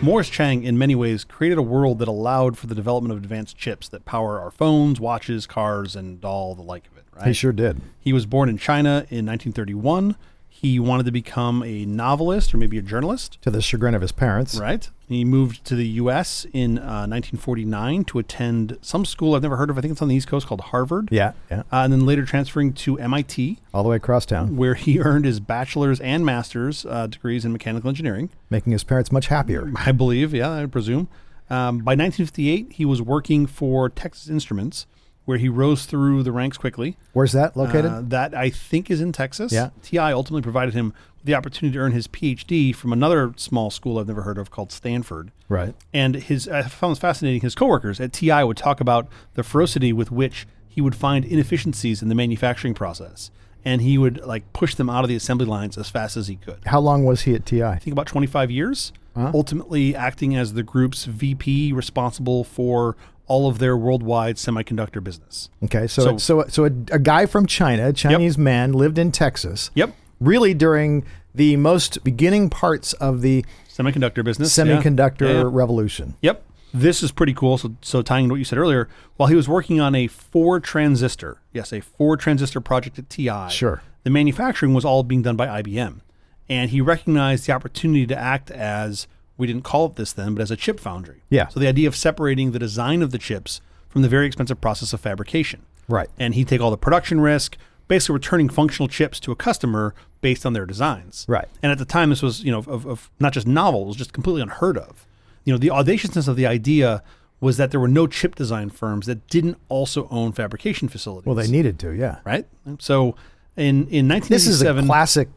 Morris Chang, in many ways, created a world that allowed for the development of advanced chips that power our phones, watches, cars, and all the like of it, right? He sure did. He was born in China in 1931 he wanted to become a novelist or maybe a journalist. To the chagrin of his parents. Right. He moved to the U.S. in 1949 to attend some school I've never heard of. I think it's on the East Coast called Harvard. Yeah. And then later transferring to MIT. All the way across town. Where he earned his bachelor's and master's degrees in mechanical engineering. Making his parents much happier. I believe, yeah, I presume. By 1958, he was working for Texas Instruments, where he rose through the ranks quickly. Where's that located? That I think is in Texas. Yeah. TI ultimately provided him with the opportunity to earn his PhD from another small school I've never heard of called Stanford. Right. And I found this fascinating. His coworkers at TI would talk about the ferocity with which he would find inefficiencies in the manufacturing process. And he would push them out of the assembly lines as fast as he could. How long was he at TI? I think about 25 years, ultimately acting as the group's VP responsible for all of their worldwide semiconductor business. Okay, so a guy from China, a Chinese man, lived in Texas. Yep. Really during the most beginning parts of the semiconductor business, semiconductor revolution. Yep. This is pretty cool. So tying into what you said earlier, while he was working on a 4-transistor project at TI, sure, the manufacturing was all being done by IBM. And he recognized the opportunity to act as, we didn't call it this then, but as a chip foundry. Yeah. So the idea of separating the design of the chips from the very expensive process of fabrication. Right. And he'd take all the production risk, basically returning functional chips to a customer based on their designs. Right. And at the time, this was, of not just novel, it was just completely unheard of. The audaciousness of the idea was that there were no chip design firms that didn't also own fabrication facilities. Well, they needed to, yeah. Right? So in 1987... This is a classic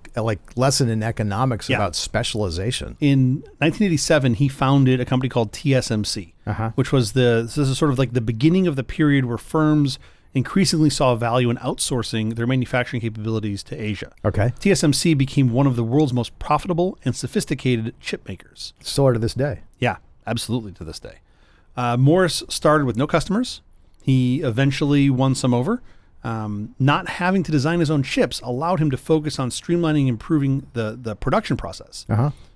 lesson in economics about specialization. In 1987, he founded a company called TSMC, which was this is sort of like the beginning of the period where firms increasingly saw value in outsourcing their manufacturing capabilities to Asia. Okay. TSMC became one of the world's most profitable and sophisticated chip makers. Still are to this day. Yeah, absolutely to this day. Morris started with no customers. He eventually won some over. Not having to design his own chips allowed him to focus on streamlining and improving the production process.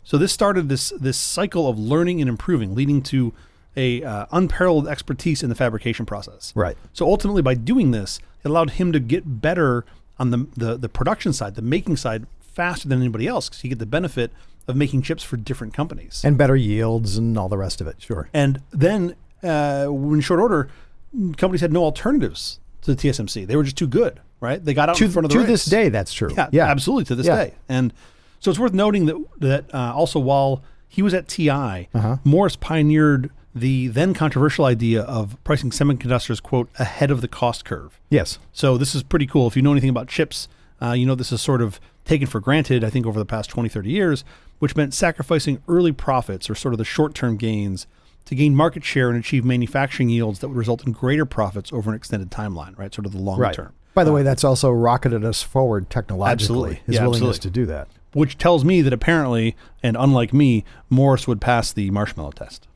So this started this cycle of learning and improving, leading to a unparalleled expertise in the fabrication process. Right. So ultimately, by doing this, it allowed him to get better on the production side, the making side, faster than anybody else, because he get the benefit of making chips for different companies. And better yields and all the rest of it, sure. And then, in short order, companies had no alternatives to the TSMC. They were just too good, right? They got out in front of the race. To this day, that's true. Yeah, absolutely, to this day. And so it's worth noting that also while he was at TI, Morris pioneered the then controversial idea of pricing semiconductors, quote, ahead of the cost curve. Yes. So this is pretty cool. If you know anything about chips, this is sort of taken for granted, I think, over the past 20, 30 years, which meant sacrificing early profits or sort of the short-term gains to gain market share and achieve manufacturing yields that would result in greater profits over an extended timeline, right? Sort of the long term. By the way, that's also rocketed us forward technologically, absolutely. his willingness to do that. Which tells me that apparently, and unlike me, Morris would pass the marshmallow test.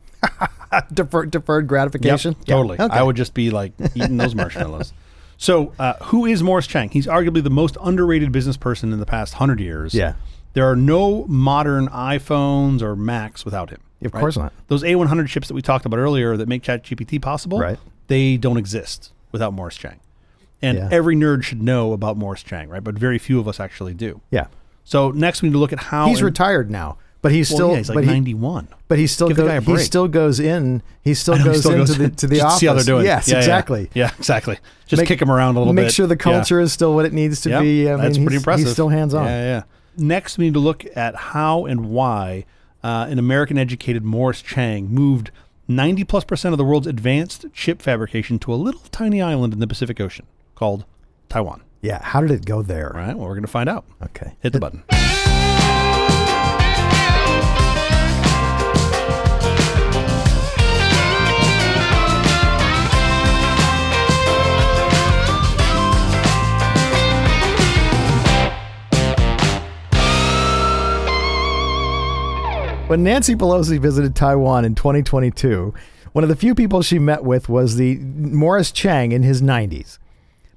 Deferred gratification? Yep, totally. Okay. I would just be eating those marshmallows. So who is Morris Chang? He's arguably the most underrated business person in the past 100 years. Yeah. There are no modern iPhones or Macs without him. Of course not. Those A100 chips that we talked about earlier that make ChatGPT possible, they don't exist without Morris Chang. And every nerd should know about Morris Chang, right? But very few of us actually do. Yeah. So next we need to look at how... He's retired now. But he's still he's 91. But he still goes in. He still goes into the office. See how they're doing. Yes, exactly. Yeah, exactly. Just kick him around a little bit. Make sure the culture is still what it needs to be. That's pretty impressive. He's still hands on. Yeah. Next, we need to look at how and why an American-educated Morris Chang moved 90+% of the world's advanced chip fabrication to a little tiny island in the Pacific Ocean called Taiwan. Yeah. How did it go there? All right. Well, we're going to find out. Okay. Hit the button. When Nancy Pelosi visited Taiwan in 2022, one of the few people she met with was the Morris Chang in his 90s.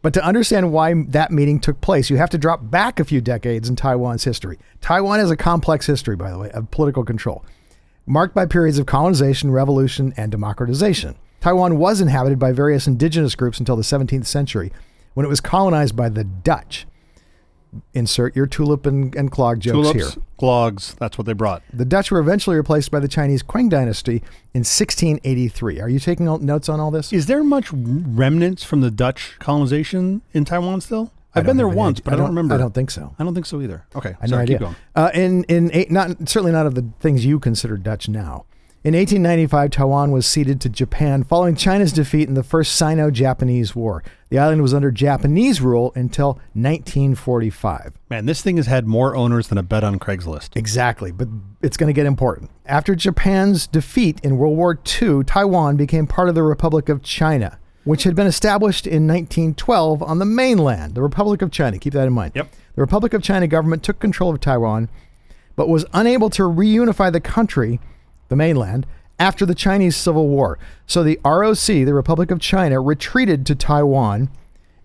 But to understand why that meeting took place, you have to drop back a few decades in Taiwan's history. Taiwan has a complex history, by the way, of political control, marked by periods of colonization, revolution, and democratization. Taiwan was inhabited by various indigenous groups until the 17th century, when it was colonized by the Dutch. Insert your tulip and clog jokes Tulips, here. clogs, that's what they brought. The Dutch were eventually replaced by the Chinese Qing dynasty in 1683. Are you taking notes on all this? Is there much remnants from the Dutch colonization in Taiwan still? I've been there once, but I don't remember. I don't think so. I don't think so either. Okay, I have no idea. keep going. Certainly not of the things you consider Dutch now. In 1895, Taiwan was ceded to Japan following China's defeat in the First Sino-Japanese War. The island was under Japanese rule until 1945. Man, this thing has had more owners than a bet on Craigslist. Exactly, but it's going to get important. After Japan's defeat in World War II, Taiwan became part of the Republic of China, which had been established in 1912 on the mainland, the Republic of China. Keep that in mind. Yep. The Republic of China government took control of Taiwan, but was unable to reunify the country, the mainland, after the Chinese Civil War. So the ROC, the Republic of China, retreated to Taiwan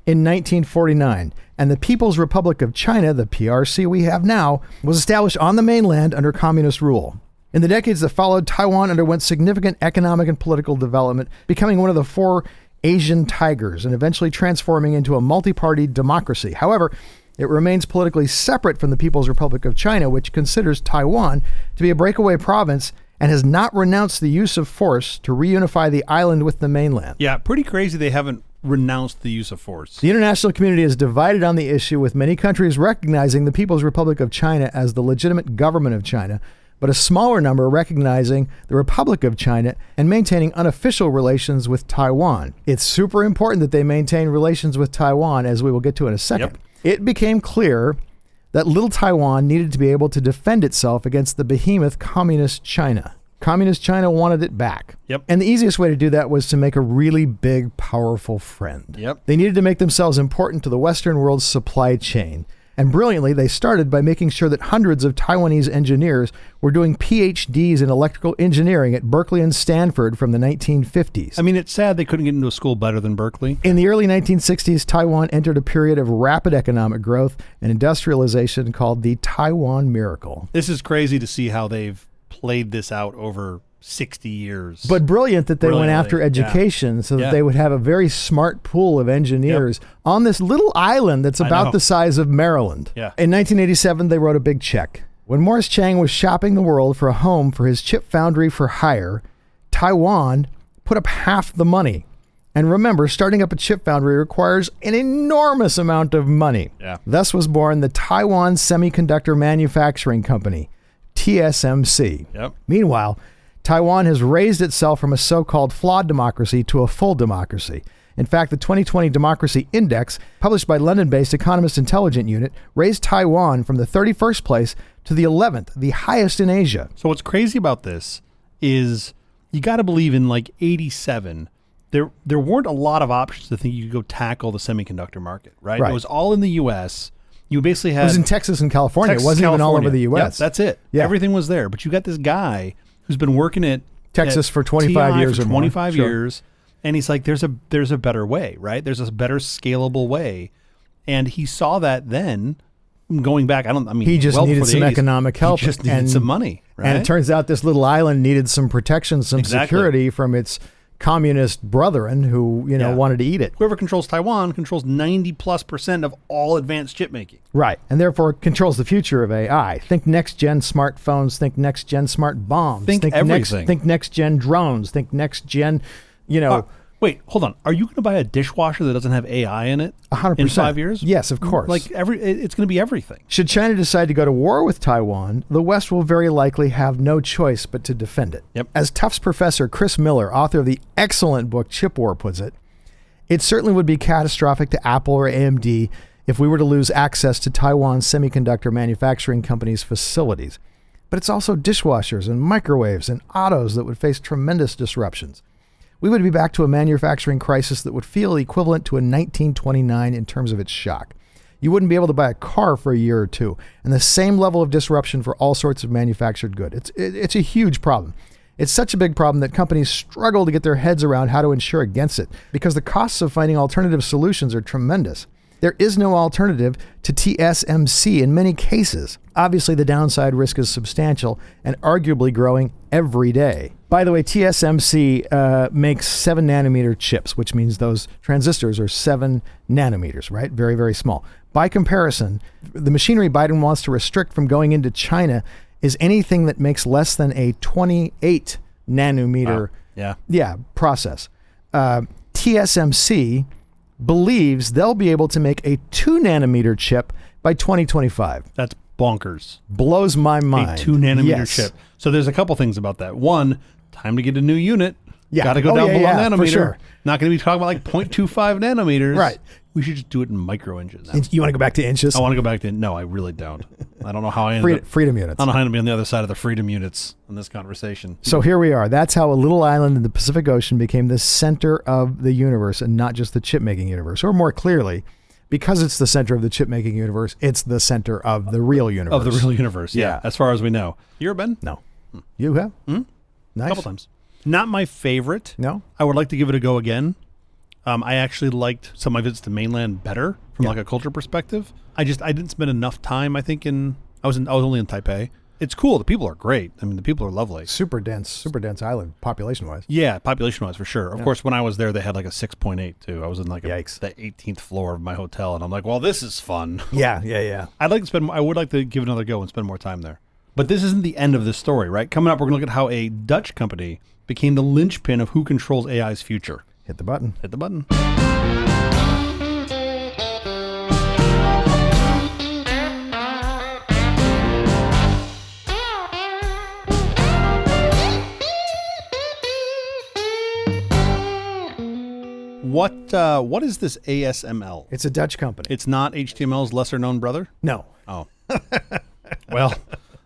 in 1949. And the People's Republic of China, the PRC we have now, was established on the mainland under communist rule. In the decades that followed, Taiwan underwent significant economic and political development, becoming one of the four Asian tigers and eventually transforming into a multi-party democracy. However, it remains politically separate from the People's Republic of China, which considers Taiwan to be a breakaway province and has not renounced the use of force to reunify the island with the mainland. Yeah, pretty crazy they haven't renounced the use of force. The international community is divided on the issue, with many countries recognizing the People's Republic of China as the legitimate government of China, but a smaller number recognizing the Republic of China and maintaining unofficial relations with Taiwan. It's super important that they maintain relations with Taiwan, as we will get to in a second. Yep. It became clear that little Taiwan needed to be able to defend itself against the behemoth Communist China. Communist China wanted it back. Yep. And the easiest way to do that was to make a really big, powerful friend. Yep. They needed to make themselves important to the Western world's supply chain. And brilliantly, they started by making sure that hundreds of Taiwanese engineers were doing PhDs in electrical engineering at Berkeley and Stanford from the 1950s. I mean, it's sad they couldn't get into a school better than Berkeley. In the early 1960s, Taiwan entered a period of rapid economic growth and industrialization called the Taiwan Miracle. This is crazy to see how they've played this out over 60 years. But brilliant that they went Brilliantly, after education so that Yeah. they would have a very smart pool of engineers on this little island that's I about know. the size of Maryland. Yeah. In 1987, they wrote a big check. When Morris Chang was shopping the world for a home for his chip foundry for hire, Taiwan put up half the money. And remember, starting up a chip foundry requires an enormous amount of money. Yeah. Thus was born the Taiwan Semiconductor Manufacturing Company, TSMC. Yep. Meanwhile, Taiwan has raised itself from a so-called flawed democracy to a full democracy. In fact, the 2020 Democracy Index, published by London-based Economist Intelligence Unit, raised Taiwan from the 31st place to the 11th, the highest in Asia. So what's crazy about this is you got to believe in like 87, there weren't a lot of options to think you could go tackle the semiconductor market, right? Right. It was all in the U.S. You basically had... It was in Texas and California. Texas, It wasn't even all over California. the U.S. Yep, that's it. Yeah. Everything was there. But you got this guy who's been working at Texas at for 25 TI years for or more. 25 Sure. years. And he's like, there's a better way, right? There's a better scalable way. And he saw that then, going back, He just well needed before the some 80s, economic help. He just needed some money, right? And it turns out this little island needed some protection, some Exactly. security from its communist brethren who, Yeah. wanted to eat it. Whoever controls Taiwan controls 90+% of all advanced chip making. Right. And therefore controls the future of AI. Think next-gen smartphones, think next-gen smart bombs. Think everything. Think next-gen drones, think next-gen, Wait, hold on. Are you going to buy a dishwasher that doesn't have AI in it 100%. in 5 years? Yes, of course. Like it's going to be everything. Should China decide to go to war with Taiwan, the West will very likely have no choice but to defend it. Yep. As Tufts professor Chris Miller, author of the excellent book Chip War, puts it, it certainly would be catastrophic to Apple or AMD if we were to lose access to Taiwan's semiconductor manufacturing company's facilities. But it's also dishwashers and microwaves and autos that would face tremendous disruptions. We would be back to a manufacturing crisis that would feel equivalent to a 1929 in terms of its shock. You wouldn't be able to buy a car for a year or two, and the same level of disruption for all sorts of manufactured goods. It's a huge problem. It's such a big problem that companies struggle to get their heads around how to insure against it because the costs of finding alternative solutions are tremendous. There is no alternative to TSMC in many cases. Obviously, the downside risk is substantial and arguably growing every day. By the way, TSMC makes 7 nanometer chips, which means those transistors are 7 nanometers, right? Very, very small. By comparison, the machinery Biden wants to restrict from going into China is anything that makes less than a 28 nanometer process. TSMC believes they'll be able to make a 2 nanometer chip by 2025. That's bonkers. Blows my mind. A 2 nanometer chip. So there's a couple things about that. One, time to get a new unit. Yeah. Got to go down below nanometer. For sure. Not going to be talking about like 0.25 nanometers. Right. We should just do it in micro inches now. You want to go back to inches? I want to go back to, no, I really don't. I don't know how I ended up. Freedom units. I don't know how to be on the other side of the freedom units in this conversation. So here we are. That's how a little island in the Pacific Ocean became the center of the universe and not just the chip-making universe. Or more clearly, because it's the center of the chip-making universe, it's the center of the real universe. Of the real universe, yeah. As far as we know. You ever been? No. You have? Nice. A couple times. Not my favorite. No? I would like to give it a go again. I actually liked some of my visits to mainland better from like a culture perspective. I didn't spend enough time, I think, I was only in Taipei. It's cool. The people are great. I mean, the people are lovely. Super dense island, population-wise. Yeah, population-wise, for sure. Of course, when I was there, they had like a 6.8, too. I was in like the 18th floor of my hotel, and I'm like, well, this is fun. Yeah. I would like to give it another go and spend more time there. But this isn't the end of this story, right? Coming up, we're going to look at how a Dutch company became the linchpin of who controls AI's future. Hit the button. Hit the button. What is this ASML? It's a Dutch company. It's not HTML's lesser known brother? No. Oh. Well,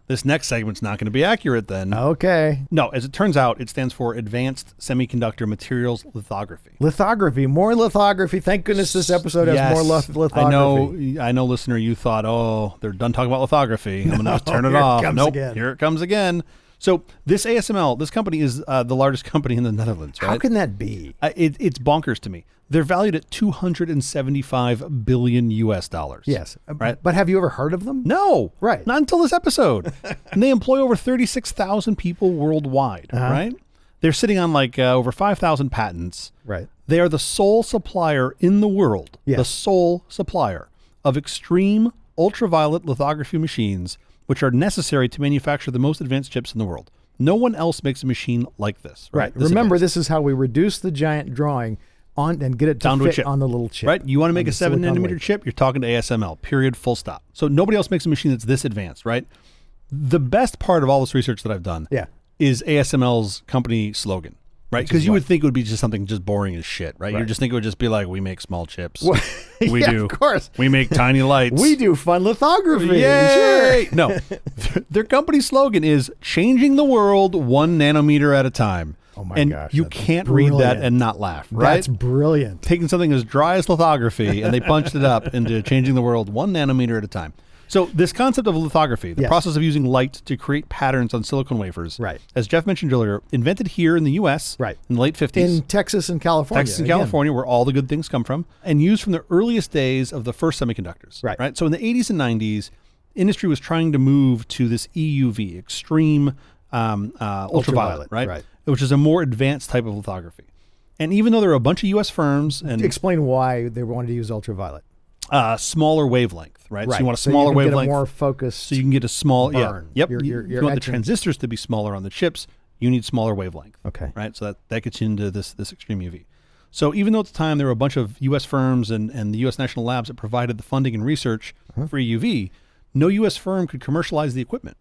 this next segment's not going to be accurate then. Okay. No, as it turns out, it stands for Advanced Semiconductor Materials Lithography. Lithography. More lithography. Thank goodness this episode has more lithography. I know, listener, you thought, oh, they're done talking about lithography. I'm going to turn it off. Nope, here it comes again. So this ASML, this company is the largest company in the Netherlands, right? How can that be? It's bonkers to me. They're valued at $275 billion US. Yes. Right. But have you ever heard of them? No. Right. Not until this episode. And they employ over 36,000 people worldwide, right? They're sitting on like over 5,000 patents. Right. They are the sole supplier in the world, the sole supplier of extreme ultraviolet lithography machines, which are necessary to manufacture the most advanced chips in the world. No one else makes a machine like this. Right. Remember, this is how we reduce the giant drawing on and get it down to fit a chip on the little chip. Right. You want to make a 7 nanometer chip, you're talking to ASML, period, full stop. So nobody else makes a machine that's this advanced, right? The best part of all this research that I've done is ASML's company slogan, right? Because you would think it would be just something just boring as shit, right? You just think it would just be like, we make small chips. We do. Of course. We make tiny lights. We do fun lithography. Yay! Sure. No. Their company slogan is changing the world 1 nanometer at a time. Oh my and gosh. You can't read that and not laugh, right? That's brilliant. Taking something as dry as lithography and they punched it up into changing the world 1 nanometer at a time. So this concept of lithography, the process of using light to create patterns on silicon wafers, as Jeff mentioned earlier, invented here in the U.S. In the late 50s. In Texas and California. California, where all the good things come from, and used from the earliest days of the first semiconductors. Right. So in the 80s and 90s, industry was trying to move to this EUV, extreme ultraviolet, right? Which is a more advanced type of lithography. And even though there are a bunch of U.S. firms... and explain why they wanted to use ultraviolet. Smaller wavelength, right? So you want a so smaller you can wavelength. Get a more focused so you can get a small burn. Yep. You're you want the transistors to be smaller on the chips. You need smaller wavelength. Okay. Right. So that gets you into this extreme UV. So even though at the time there were a bunch of U.S. firms and the U.S. national labs that provided the funding and research for EUV, no U.S. firm could commercialize the equipment.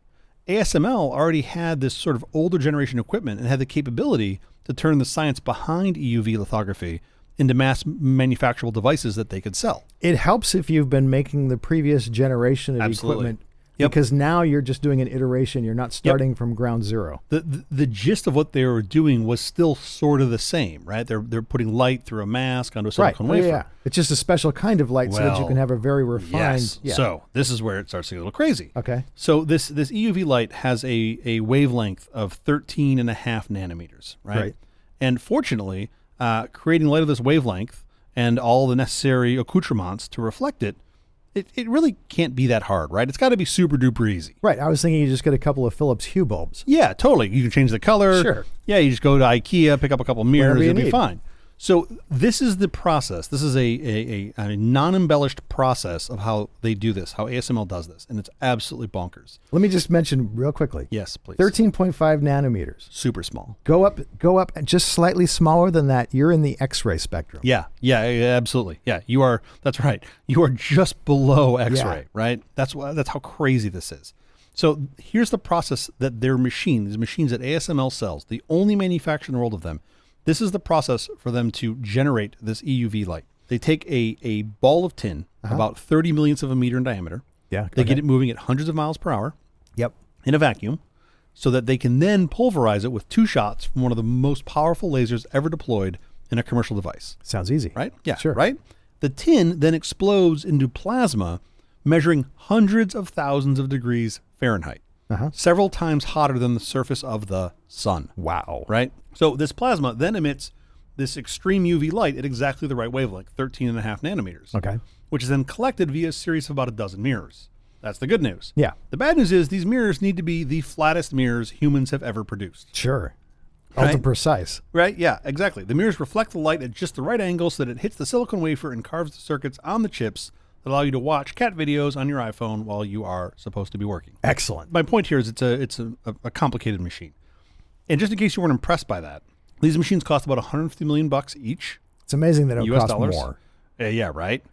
ASML already had this sort of older generation equipment and had the capability to turn the science behind EUV lithography into mass manufacturable devices that they could sell. It helps if you've been making the previous generation of equipment because now you're just doing an iteration. You're not starting from ground zero. The gist of what they were doing was still sort of the same, right? They're putting light through a mask onto a silicon wafer. Yeah. It's just a special kind of light so that you can have a very refined... Yes. Yeah. So this is where it starts to get a little crazy. Okay. So this EUV light has a wavelength of 13.5 nanometers, right? And fortunately... creating light of this wavelength and all the necessary accoutrements to reflect it, it really can't be that hard, right? It's got to be super duper easy. Right. I was thinking you just get a couple of Philips Hue bulbs. Yeah, totally. You can change the color. Sure. Yeah, you just go to IKEA, pick up a couple mirrors, Whatever you it'll be need. fine. So this is the process. This is a non-embellished process of how they do this, how ASML does this, and it's absolutely bonkers. Let me just mention real quickly. Yes, please. 13.5 nanometers. Super small. Go up, just slightly smaller than that. You're in the X-ray spectrum. Yeah, absolutely. Yeah, you are. That's right. You are just below X-ray, right? That's how crazy this is. So here's the process that their machine, these machines that ASML sells, the only manufacturer in the world of them, this is the process for them to generate this EUV light. They take a ball of tin, about 30 millionths of a meter in diameter. Yeah. They get it moving at hundreds of miles per hour Yep. in a vacuum, so that they can then pulverize it with 2 shots from one of the most powerful lasers ever deployed in a commercial device. Sounds easy. Right? Yeah. Sure. Right? The tin then explodes into plasma, measuring hundreds of thousands of degrees Fahrenheit, several times hotter than the surface of the sun. Wow. Right? So this plasma then emits this extreme UV light at exactly the right wavelength, 13.5 nanometers. Okay. Which is then collected via a series of about a dozen mirrors. That's the good news. Yeah. The bad news is these mirrors need to be the flattest mirrors humans have ever produced. Sure. Right? Ultra precise. Right? Yeah, exactly. The mirrors reflect the light at just the right angle so that it hits the silicon wafer and carves the circuits on the chips that allow you to watch cat videos on your iPhone while you are supposed to be working. Excellent. My point here is it's a complicated machine. And just in case you weren't impressed by that, these machines cost about $150 million each. It's amazing that it US costs dollars. more. Yeah, right.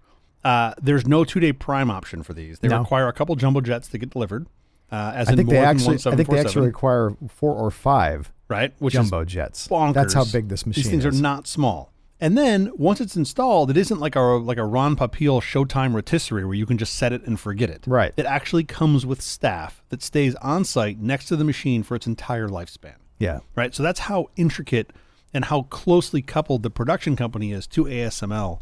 There's no 2-day prime option for these. They require a couple jumbo jets to get delivered. As I in think more they than actually. one I think they 747, actually require 4 or 5 right, which jumbo is jets. bonkers. That's how big this machine is. These things are not small. And then once it's installed, it isn't like a Ron Popeil Showtime rotisserie where you can just set it and forget it. Right. It actually comes with staff that stays on site next to the machine for its entire lifespan. Yeah. Right. So that's how intricate and how closely coupled the production company is to ASML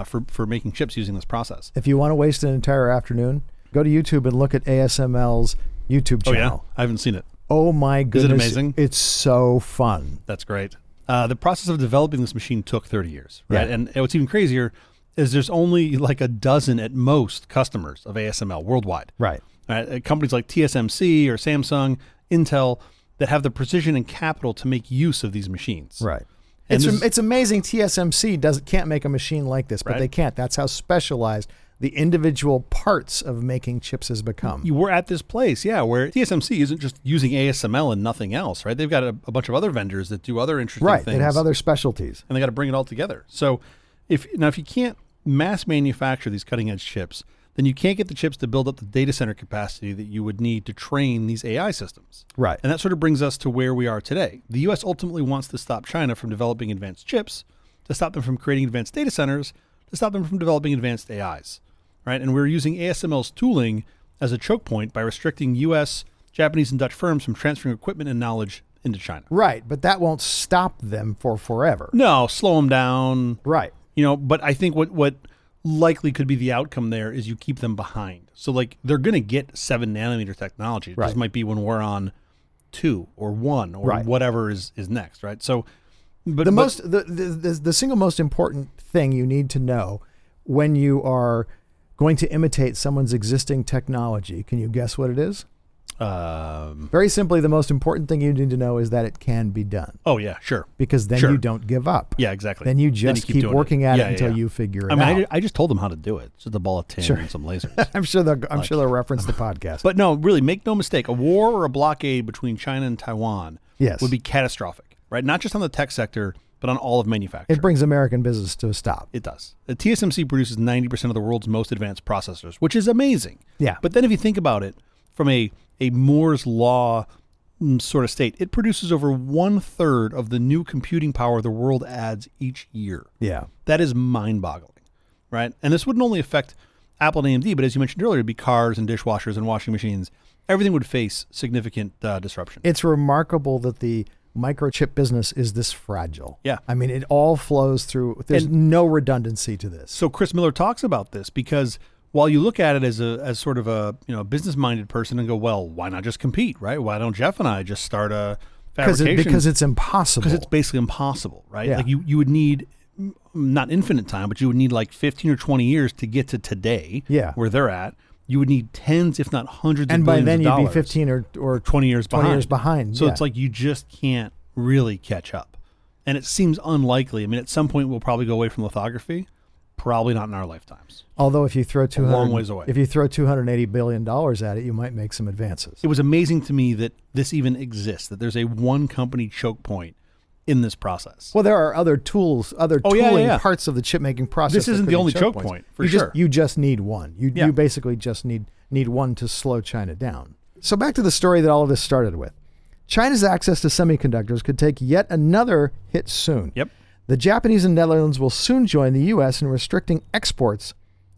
for making chips using this process. If you want to waste an entire afternoon, go to YouTube and look at ASML's YouTube channel. Oh, yeah? I haven't seen it. Oh, my goodness. Is it amazing? It's so fun. That's great. The process of developing this machine took 30 years, right? Yeah. And what's even crazier is there's only like a dozen at most customers of ASML worldwide. Right. Companies like TSMC or Samsung, Intel, that have the precision and capital to make use of these machines. Right. And It's amazing TSMC can't make a machine like this, but Right. they can't. That's how specialized the individual parts of making chips has become. You were at this place, yeah, where TSMC isn't just using ASML and nothing else, right? They've got a bunch of other vendors that do other interesting Right. things. They have other specialties. And they got to bring it all together. So if you can't mass manufacture these cutting edge chips, then you can't get the chips to build up the data center capacity that you would need to train these AI systems. Right. And that sort of brings us to where we are today. The U.S. ultimately wants to stop China from developing advanced chips, to stop them from creating advanced data centers, to stop them from developing advanced AIs, right? And we're using ASML's tooling as a choke point by restricting U.S., Japanese, and Dutch firms from transferring equipment and knowledge into China. Right. But that won't stop them for forever. No, slow them down. Right. But I think what likely could be the outcome there is you keep them behind. So like they're going to get 7 nanometer technology. It just might be when we're on 2 or 1 or whatever is next, right? So but the single most important thing you need to know when you are going to imitate someone's existing technology, can you guess what it is? Very simply, the most important thing you need to know is that it can be done. Oh yeah, sure. Because then you don't give up. Yeah, exactly. Then you just keep working at it until you figure it out. I just told them how to do it. It's just a ball of tin and some lasers. I'm sure they'll reference the podcast. But no, really, make no mistake. A war or a blockade between China and Taiwan would be catastrophic, right? Not just on the tech sector, but on all of manufacturing. It brings American business to a stop. It does. The TSMC produces 90% of the world's most advanced processors, which is amazing. Yeah. But then if you think about it from a Moore's law sort of state, it produces over 1/3 of the new computing power the world adds each year. Yeah. That is mind-boggling, right? And this wouldn't only affect Apple and AMD, but as you mentioned earlier, it'd be cars and dishwashers and washing machines. Everything would face significant disruption. It's remarkable that the microchip business is this fragile. Yeah. I mean, it all flows through. There's no redundancy to this. So Chris Miller talks about this because while you look at it as sort of a business-minded person and go, well, why not just compete, right? Why don't Jeff and I just start a fabrication? Because it's impossible. Because it's basically impossible, right? Yeah. Like you would need not infinite time, but you would need like 15 or 20 years to get to today, where they're at. You would need tens, if not hundreds of billions of dollars. And by then you'd be 15 or 20 years behind. 20 years behind. So it's like you just can't really catch up. And it seems unlikely. I mean, at some point we'll probably go away from lithography. Probably not in our lifetimes. Although if you throw a long ways away. If you throw $280 billion at it, you might make some advances. It was amazing to me that this even exists, that there's a one company choke point in this process. Well, there are other tools, tooling parts of the chip making process. This isn't the only choke point, for sure. You just need one. You basically just need one to slow China down. So back to the story that all of this started with. China's access to semiconductors could take yet another hit soon. Yep. The Japanese and Netherlands will soon join the U.S. in restricting exports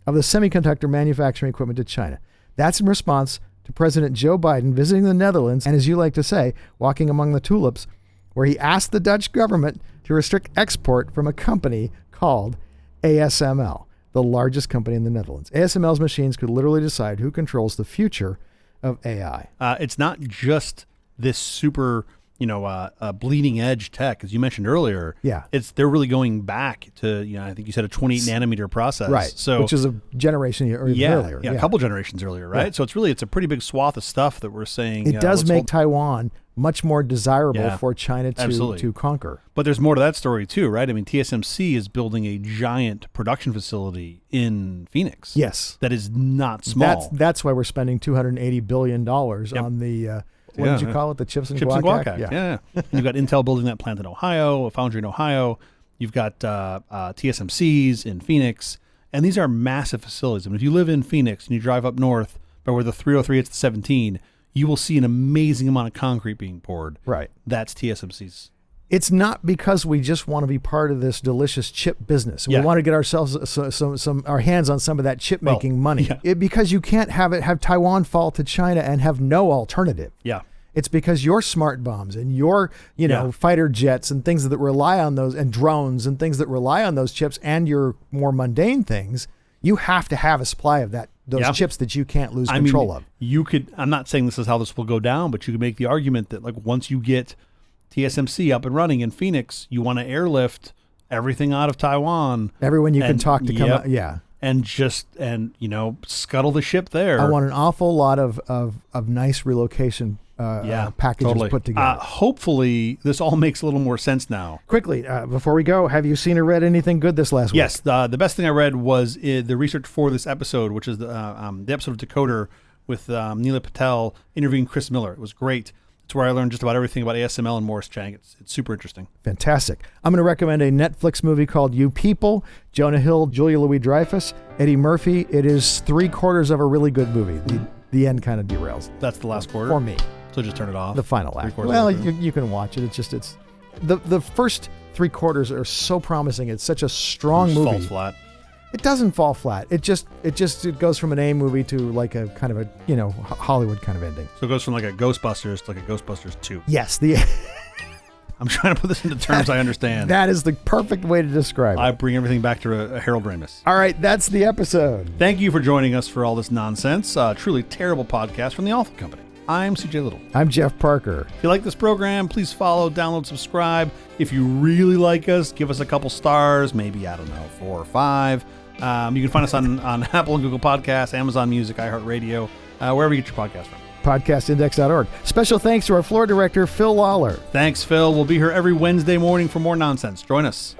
of the semiconductor manufacturing equipment to China. That's in response to President Joe Biden visiting the Netherlands and, as you like to say, walking among the tulips, where he asked the Dutch government to restrict export from a company called ASML, the largest company in the Netherlands. ASML's machines could literally decide who controls the future of AI. It's not just this super, bleeding edge tech, as you mentioned earlier. Yeah. They're really going back to, I think you said a 28 nanometer process. Right. So, which is a generation earlier. Yeah, a couple generations earlier, right? Yeah. So it's a pretty big swath of stuff that we're saying. It does make Taiwan much more desirable for China to conquer. But there's more to that story too, right? I mean, TSMC is building a giant production facility in Phoenix. Yes. That is not small. That's why we're spending $280 billion on the... what did you call it? The Chips and Guac Act? Yeah. And you've got Intel building that plant in Ohio, a foundry in Ohio. You've got TSMC's in Phoenix. And these are massive facilities. I mean, if you live in Phoenix and you drive up north by where the 303 hits the 17, you will see an amazing amount of concrete being poured. Right. That's TSMC's. It's not because we just want to be part of this delicious chip business. We want to get ourselves our hands on some of that chip making money. Yeah. Because you can't have Taiwan fall to China and have no alternative. Yeah. It's because your smart bombs and your fighter jets and things that rely on those, and drones and things that rely on those chips, and your more mundane things, you have to have a supply of those chips that you can't lose control of. You could. I'm not saying this is how this will go down, but you could make the argument that once you get TSMC up and running in Phoenix, you want to airlift everything out of Taiwan. Everyone you can talk to come out. Yeah. And scuttle the ship there. I want an awful lot of nice relocation packages put together. Hopefully this all makes a little more sense now. Quickly, before we go, have you seen or read anything good this last week? Yes. The best thing I read was the research for this episode, which is the episode of Decoder with Neela Patel interviewing Chris Miller. It was great. It's where I learned just about everything about ASML and Morris Chang. It's super interesting. Fantastic. I'm going to recommend a Netflix movie called You People. Jonah Hill, Julia Louis-Dreyfus, Eddie Murphy. It is 3/4 of a really good movie. The end kind of derails. That's the last quarter? For me. So just turn it off? The final act. Well, you can watch it. It's the first 3/4 are so promising. It's such a strong movie. Falls flat. It doesn't fall flat. It goes from an A movie to like a kind of a Hollywood kind of ending. So it goes from like a Ghostbusters to like a Ghostbusters 2. Yes, I'm trying to put this into terms I understand. That is the perfect way to describe it. I bring everything back to Harold Ramis. All right, that's the episode. Thank you for joining us for all this nonsense. Truly terrible podcast from the Awful Company. I'm CJ Little. I'm Jeff Parker. If you like this program, please follow, download, subscribe. If you really like us, give us a couple stars, maybe, 4 or 5. You can find us on Apple and Google Podcasts, Amazon Music, iHeartRadio, wherever you get your podcast from. Podcastindex.org. Special thanks to our floor director, Phil Lawler. Thanks, Phil. We'll be here every Wednesday morning for more nonsense. Join us.